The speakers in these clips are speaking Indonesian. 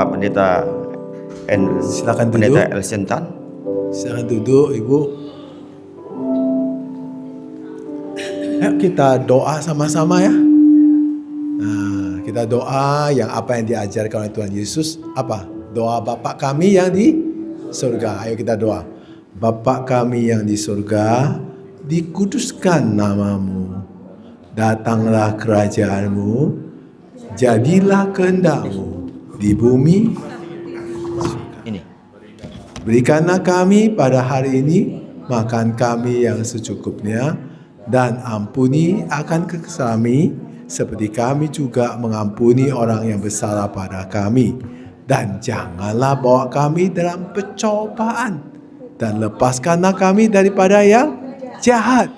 Bapak Pendeta Silakan Pendeta duduk. Elsentan. Silakan duduk, Ibu. Ayo kita doa sama-sama ya. Nah, kita doa yang apa yang diajarkan oleh Tuhan Yesus. Apa? Doa Bapa kami yang di surga. Ayo kita doa. Bapa kami yang di surga, dikuduskan namamu. Datanglah kerajaanmu. Jadilah kehendak-mu di bumi. Ini. Berikanlah kami pada hari ini makan kami yang secukupnya, dan ampuni akan kesalahan kami seperti kami juga mengampuni orang yang bersalah pada kami. Dan janganlah bawa kami dalam pencobaan, dan lepaskanlah kami daripada yang jahat.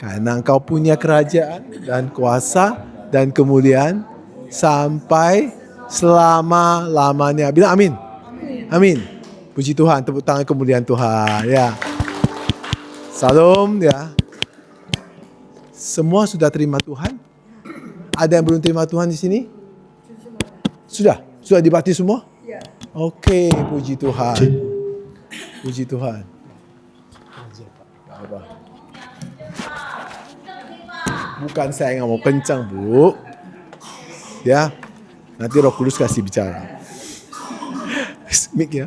Karena Engkau punya kerajaan dan kuasa dan kemuliaan sampai selama-lamanya. Bilang amin. Amin. Puji Tuhan, tepuk tangan kemuliaan Tuhan. Ya. Salam ya. Semua sudah terima Tuhan? Ada yang belum terima Tuhan di sini? Sudah? Sudah dibaptis semua? Ya. Oke, puji Tuhan. Puji Tuhan. Bukan saya yang mau kencang, Bu. Ya. Nanti Roh Kudus kasih bicara. Mik ya.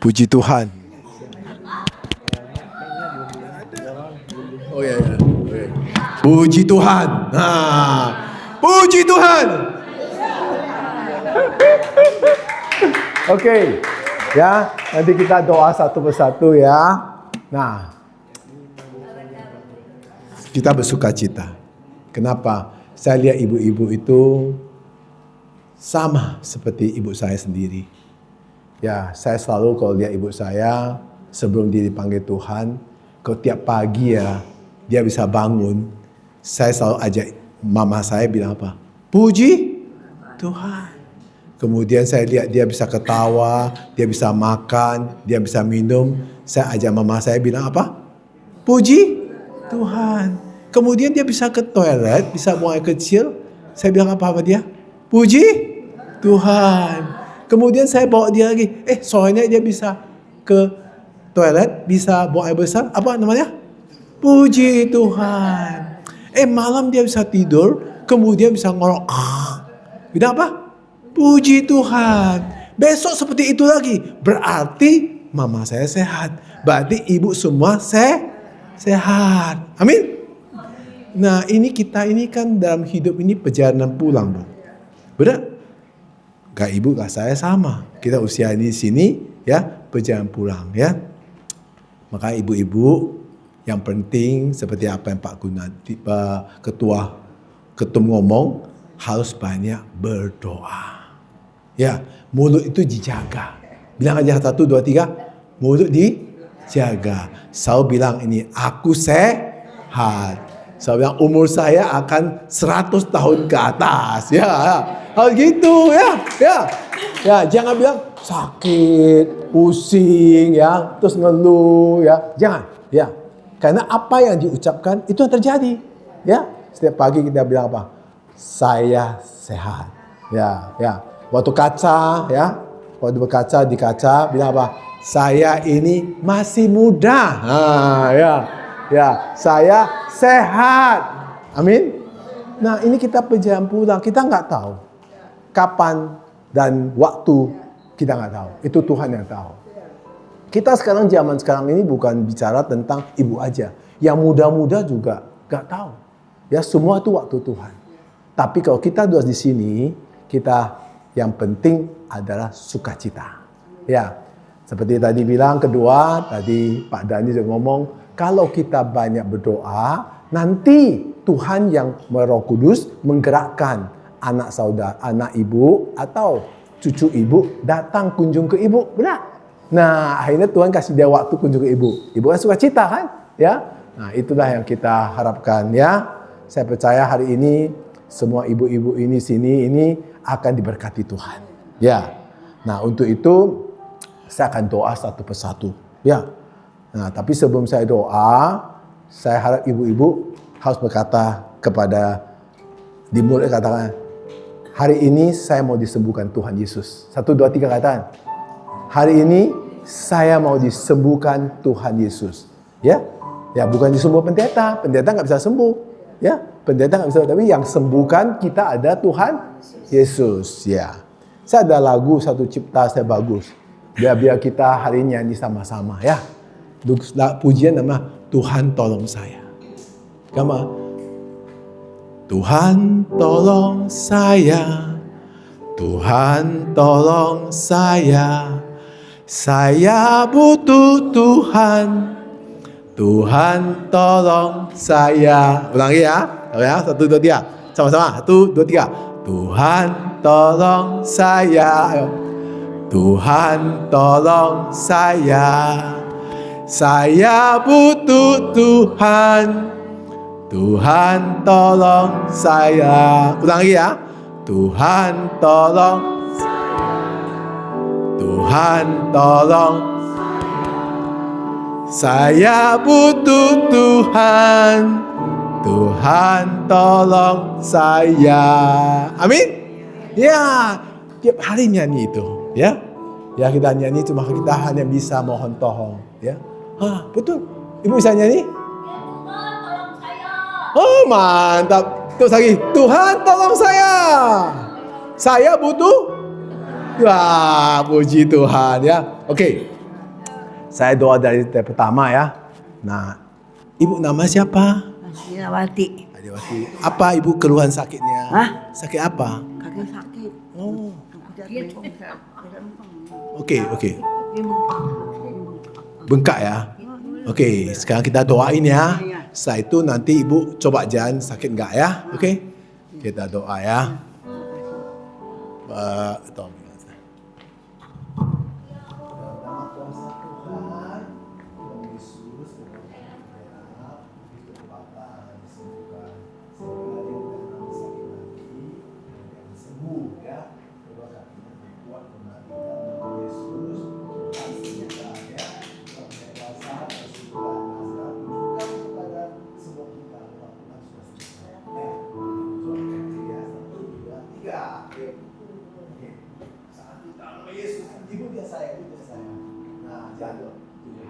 Puji Tuhan. Oh ya ya. Puji Tuhan. Nah, puji Tuhan. Oke. Ya, nanti kita doa satu persatu ya. Nah, kita bersuka cita. Kenapa? Saya lihat ibu-ibu itu sama seperti ibu saya sendiri. Ya, saya selalu kalau lihat ibu saya sebelum dia dipanggil Tuhan, kalau tiap pagi ya dia bisa bangun, saya selalu ajak mama saya bilang apa? Puji Tuhan. Kemudian saya lihat dia bisa ketawa, dia bisa makan, dia bisa minum. Saya ajak mama saya bilang apa? Puji Tuhan. Kemudian dia bisa ke toilet, bisa buang air kecil. Saya bilang apa sama dia? Puji Tuhan. Kemudian saya bawa dia lagi. Soalnya dia bisa ke toilet, bisa buang air besar. Apa namanya? Puji Tuhan. Malam dia bisa tidur, kemudian bisa ngorok. Bilang apa? Puji Tuhan. Besok seperti itu lagi. Berarti mama saya sehat. Berarti ibu semua sehat. Amin. Nah, ini kita ini kan dalam hidup ini perjalanan pulang, Bang. Benar? Gak ibu, gak saya sama. Kita usia di sini ya, perjalanan pulang ya. Maka ibu-ibu yang penting seperti apa yang Pak Ketum ngomong, harus banyak berdoa. Ya, mulut itu dijaga. Bilang aja 1, 2, 3, mulut dijaga. Selalu bilang ini, aku sehat. Saya bilang umur saya akan 100 tahun ke atas. Ya, harus gitu ya. Ya, jangan bilang sakit, pusing ya, terus ngeluh ya. Jangan, ya. Karena apa yang diucapkan itu yang terjadi. Ya, setiap pagi kita bilang apa? Saya sehat. Ya. Waktu kaca ya, waktu berkaca di kaca bilang apa? Saya ini masih muda. Ya, saya sehat. Amin. Nah, ini kita perjalanan pulang. Kita nggak tahu kapan dan waktu, kita nggak tahu. Itu Tuhan yang tahu. Kita sekarang zaman sekarang ini bukan bicara tentang ibu aja. Yang muda-muda juga nggak tahu. Ya, semua itu waktu Tuhan. Tapi kalau kita dua di sini, kita yang penting adalah sukacita. Ya, seperti tadi bilang kedua, tadi Pak Dani juga ngomong, kalau kita banyak berdoa, nanti Tuhan yang Roh Kudus menggerakkan anak saudara, anak ibu atau cucu ibu datang kunjung ke ibu, benar? Nah, akhirnya Tuhan kasih dia waktu kunjung ke ibu. Ibu kan sukacita kan? Ya. Nah, itulah yang kita harapkan ya. Saya percaya hari ini semua ibu-ibu ini sini ini akan diberkati Tuhan. Ya. Nah, untuk itu saya akan doa satu persatu. Ya. Nah, tapi sebelum saya doa, saya harap ibu-ibu harus berkata kepada di mulut katakan Hari ini saya mau disembuhkan Tuhan Yesus. 1, 2, 3 katakan. Hari ini saya mau disembuhkan Tuhan Yesus. Ya, ya bukan disembuhkan pendeta. Pendeta nggak bisa sembuh. Ya, pendeta nggak bisa. Tapi yang sembuhkan kita ada Tuhan Yesus. Ya, saya ada lagu satu cipta saya bagus. Biar kita hari ini nyanyi sama-sama. Ya, pujian nama Tuhan tolong saya. Kamu? Tuhan tolong saya, Tuhan tolong saya butuh Tuhan, Tuhan tolong saya. Ulangi ya, 1, 2, 3, sama-sama, 1, 2, 3. Tuhan tolong saya, ayo. Tuhan tolong saya butuh Tuhan. Tuhan tolong saya. Ulangi ya. Tuhan tolong saya. Tuhan tolong saya butuh Tuhan. Tuhan tolong saya. Amin. Ya, tiap hari nyanyi itu, ya. Ya kita nyanyi cuma kita hanya bisa mohon tolong, ya. Betul. Ibu bisa nyanyi? Oh mantap. Terus lagi, Tuhan tolong saya. Saya butuh. Wah, puji Tuhan ya. Oke. Saya doa dari pertama ya. Nah, ibu nama siapa? Adiwati. Adiwati. Apa ibu keluhan sakitnya? Hah? Sakit apa? Kaki sakit. Oh. Oke. Bengkak ya. Oke, sekarang kita doain ya. Setelah itu nanti ibu coba jalan sakit enggak ya? Oke. Kita doa ya.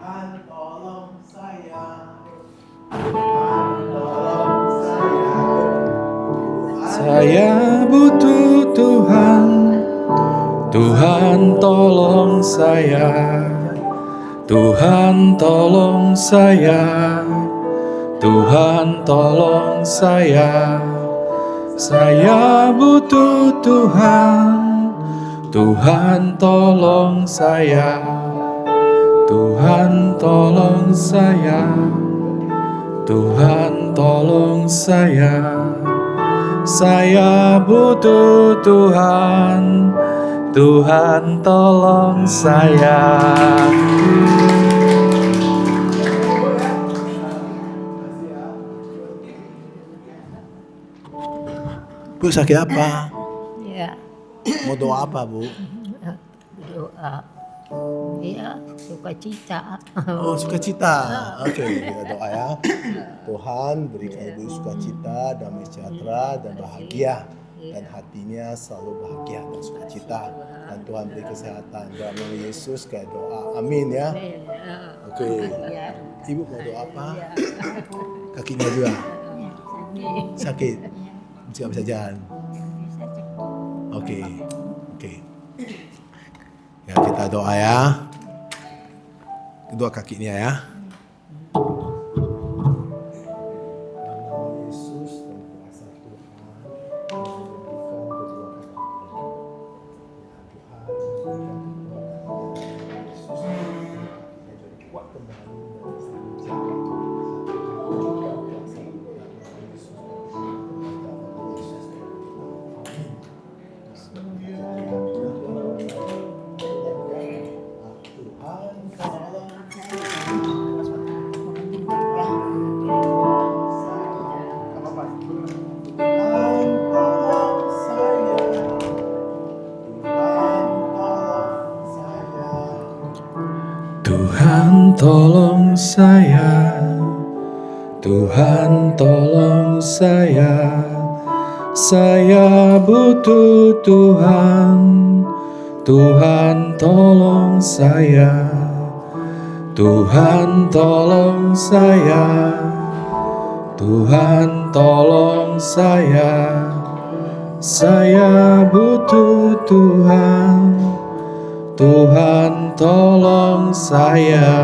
Tuhan tolong saya. Saya butuh Tuhan. Tuhan tolong saya. Tuhan tolong saya. Tuhan tolong saya. Saya butuh Tuhan. Tuhan tolong saya. Tuhan tolong saya. Tuhan tolong saya. Saya butuh Tuhan. Tuhan tolong saya. Bu sakit apa? Ya, Mau doa apa bu? doa. Ya, sukacita. Oh sukacita. Oke, kita doa ya. Tuhan berikan ibu sukacita, damai sejahtera dan bahagia. Dan hatinya selalu bahagia dan sukacita. Dan Tuhan beri kesehatan. Dalam nama Yesus kayak doa. Amin ya. Oke. Ibu mau doa apa? Kakinya juga sakit. Tidak bisa jalan. Oke. Ya kita doa ya. Kedua kakinya ya. Tuhan tolong saya. Tuhan tolong saya. Saya butuh Tuhan, Tuhan tolong saya, Tuhan tolong saya, Tuhan tolong saya butuh Tuhan, Tuhan tolong saya.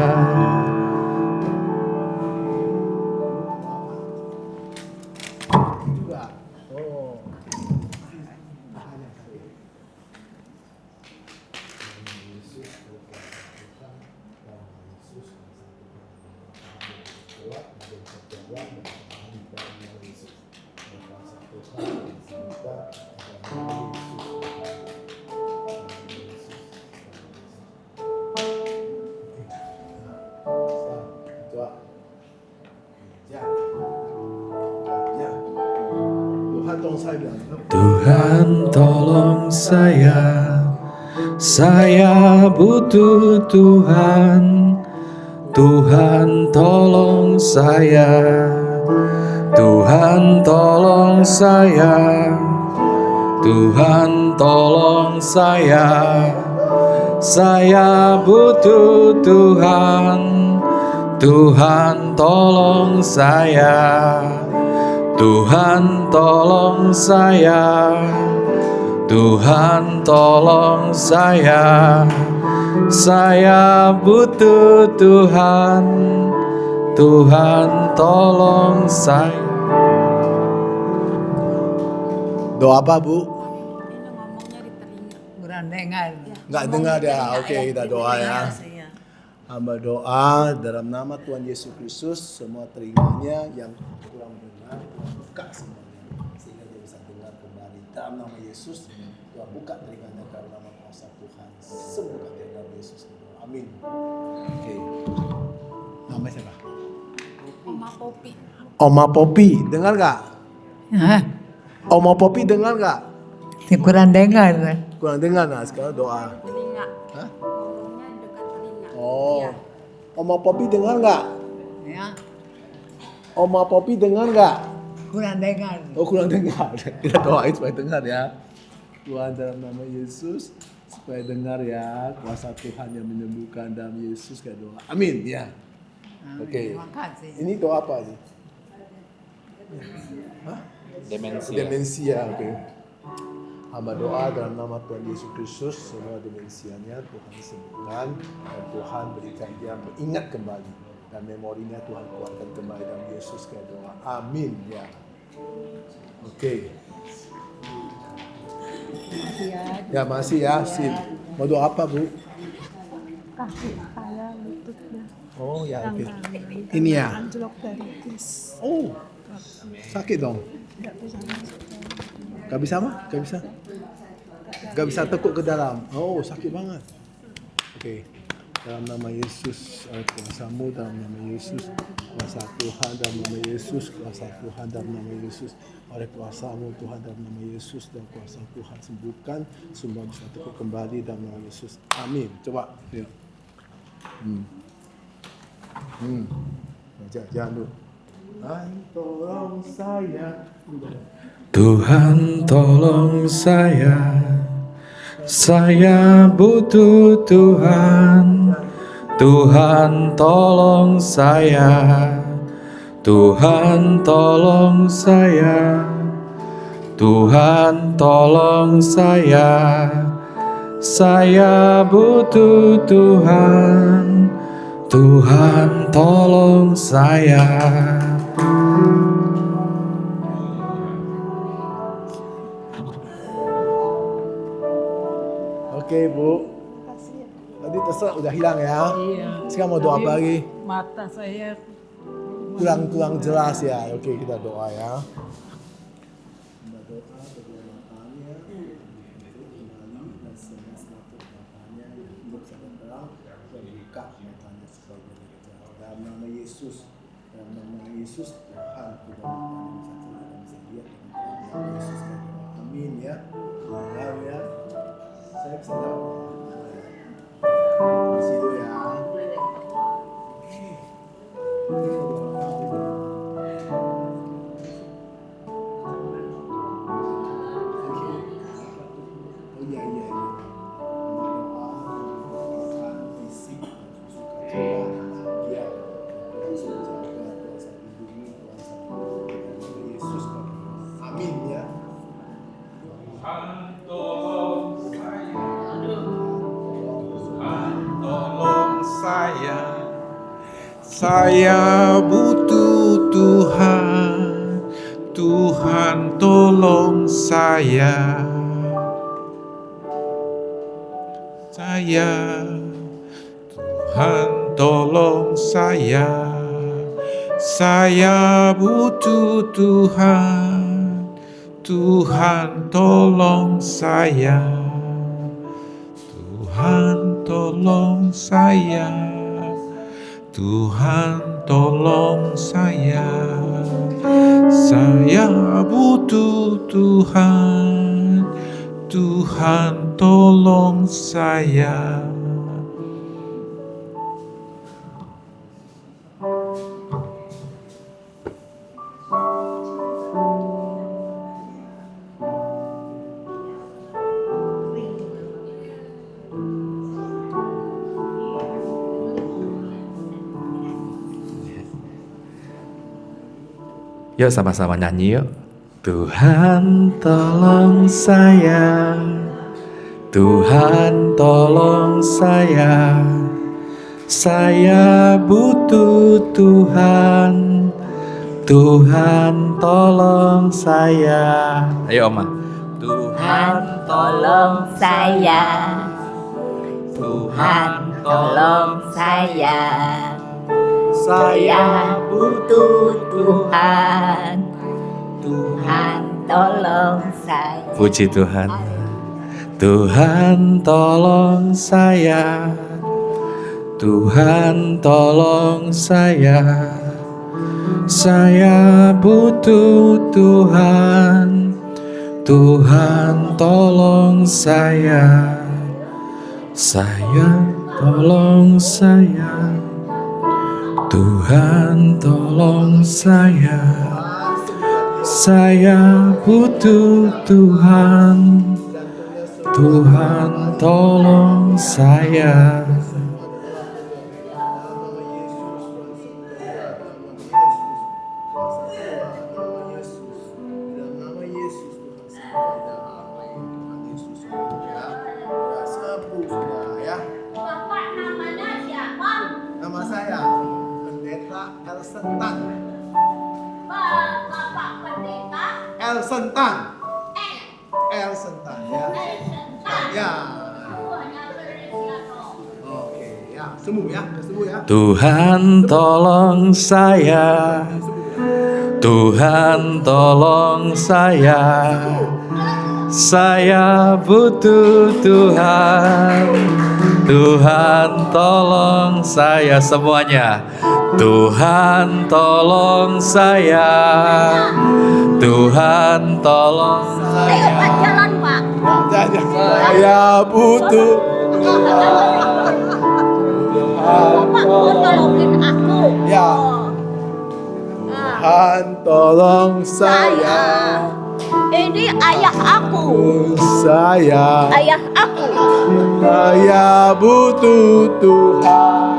Tuhan tolong saya butuh Tuhan, Tuhan tolong saya, Tuhan tolong saya, Tuhan tolong saya butuh Tuhan, Tuhan tolong saya, Tuhan tolong saya, Tuhan tolong saya butuh Tuhan, Tuhan tolong saya. Doa apa, Bu? Kurang dengar. Nggak dengar ya? Oke, kita doa ya. Hamba doa dalam nama Tuhan Yesus Kristus, semua telinganya yang kurang dengar, Tuhan buka semuanya sehingga dia bisa dengar kembali. Dalam nama Yesus, Tuhan buka telinganya dalam nama kuasa Tuhan. Sembuhkan dia dalam Yesus. Amin. Oke. Nama siapa? Oma Popi. Oma Popi, dengar nggak? Hah? Oma Popi dengar nggak? Kurang dengar. Kurang dengar, nah sekarang doa. Telinga. Hah? Ngomongnya dekat telinga. Oh, Iya. Oma Popi dengar nggak? Ya, Oma Popi dengar nggak? kurang dengar. Oh, kurang dengar. Kita doain supaya dengar ya. Tuhan dalam nama Yesus supaya dengar ya, kuasa Tuhan yang menyembuhkan dalam Yesus, kita doa. Amin ya. Oke. Terima kasih. Ini doa apa nih? Hah? Demensia, oke. Hamba doa dalam nama Tuhan Yesus Kristus, semua demensianya Tuhan sembuhkan dan Tuhan berikan dia mengingat kembali dan memorinya Tuhan kuatkan kembali dalam Yesus, kita doa. Amin ya. Oke. Ya masih ya, sip. Mau doa apa, Bu? Kaki saya lututnya. Oh ya, oke. Ini ya. Anjlok dari tis. Oh, sakit dong. Tidak bisa masuk. Gak bisa mah? Gak bisa? Gak bisa tekuk ke dalam. Oh, sakit banget. Oke. Dalam nama Yesus, kuasamu dalam nama Yesus, kuasa Tuhan dalam nama Yesus, kuasa Tuhan dalam nama Yesus, oleh kuasamu Tuhan dalam nama Yesus dan kuasa Tuhan sembuhkan, semua bisa tekuk kembali dalam nama Yesus. Amin. Coba. Yuk. Jangan dulu. Tuhan tolong saya. Tuhan tolong saya butuh Tuhan, Tuhan tolong saya, Tuhan tolong saya, Tuhan tolong saya butuh Tuhan, Tuhan tolong saya. Oke, Bu. Tadi terserah udah hilang ya. Iya. Sekarang mau doa apa lagi? Mata saya Kurang jelas ya. Oke, kita doa ya. Dalam nama Yesus, dalam nama Yesus, Tuhan kita bisa lihat Yesus. Amin ya. Ya. Saya bisa di situ ya. Iya. Berdoa fisik, sukacita, bahagia, kuasa jaga, kuasa lindungi, kuasa Yesus. Amin ya. Tuhan tolong saya, Tuhan tolong saya butuh Tuhan, Tuhan tolong saya Tuhan tolong saya butuh Tuhan, Tuhan tolong saya, Tuhan tolong saya, Tuhan tolong saya butuh Tuhan, Tuhan tolong saya. Yuk sama-sama nyanyi yuk. Tuhan tolong saya, Tuhan tolong saya butuh Tuhan, Tuhan tolong saya. Ayo Oma. Tuhan tolong saya, Tuhan tolong saya butuh Tuhan, Tuhan tolong saya. Puji Tuhan. Tuhan tolong saya, Tuhan tolong saya butuh Tuhan, Tuhan tolong saya tolong saya, Tuhan tolong saya butuh Tuhan, Tuhan tolong saya. Bapak namanya siapa? Nama saya Pendeta Elsentan. Bapak pendeta Elsentan. L. Elsentan ya. Elsentan. Ya. Aku hanya Feliciano. Oke ya. Sembuh ya. Sembuh ya. Tuhan tolong saya, Tuhan tolong saya butuh Tuhan, Tuhan tolong saya semuanya. Tuhan tolong saya, Tuhan tolong Ayo Pak, jalan Pak. Saya butuh Tuhan. Bapak mau tolongin aku. Ya. Nah, Tuhan tolong saya. Ini ayah aku. Saya butuh Tuhan.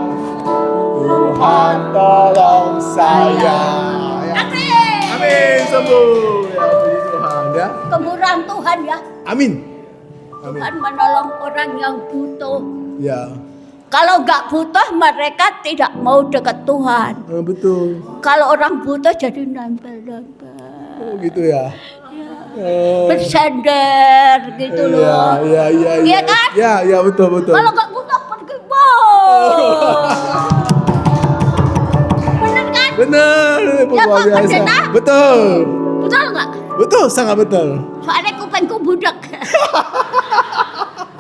Tuhan tolong saya. Amin. Amin, sembuh ya puji Tuhan ya. Kemurahan Tuhan ya. Amin. Amin. Tuhan menolong orang yang butuh. Ya, Kalau nggak butuh mereka tidak mau dekat Tuhan. betul. Kalau orang butuh jadi nempel-nempel. Oh, gitu ya. Oh. Bersender gitu loh. Iya Iya kan? Ya, betul. Kalau nggak butuh pergi, wow. Bener kan? Benar, Ya, Pak Pendeta? Betul. Betul nggak? Betul, sangat betul. Soalnya kupengku budak.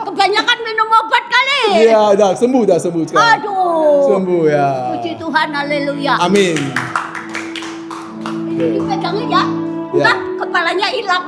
Kebanyakan minum obat kali. Iya, dah sembuh sekarang. Aduh. Sembuh ya. Puji Tuhan, haleluya. Amin. Ini pegangin ya. Ya. Enggak, kepalanya hilang.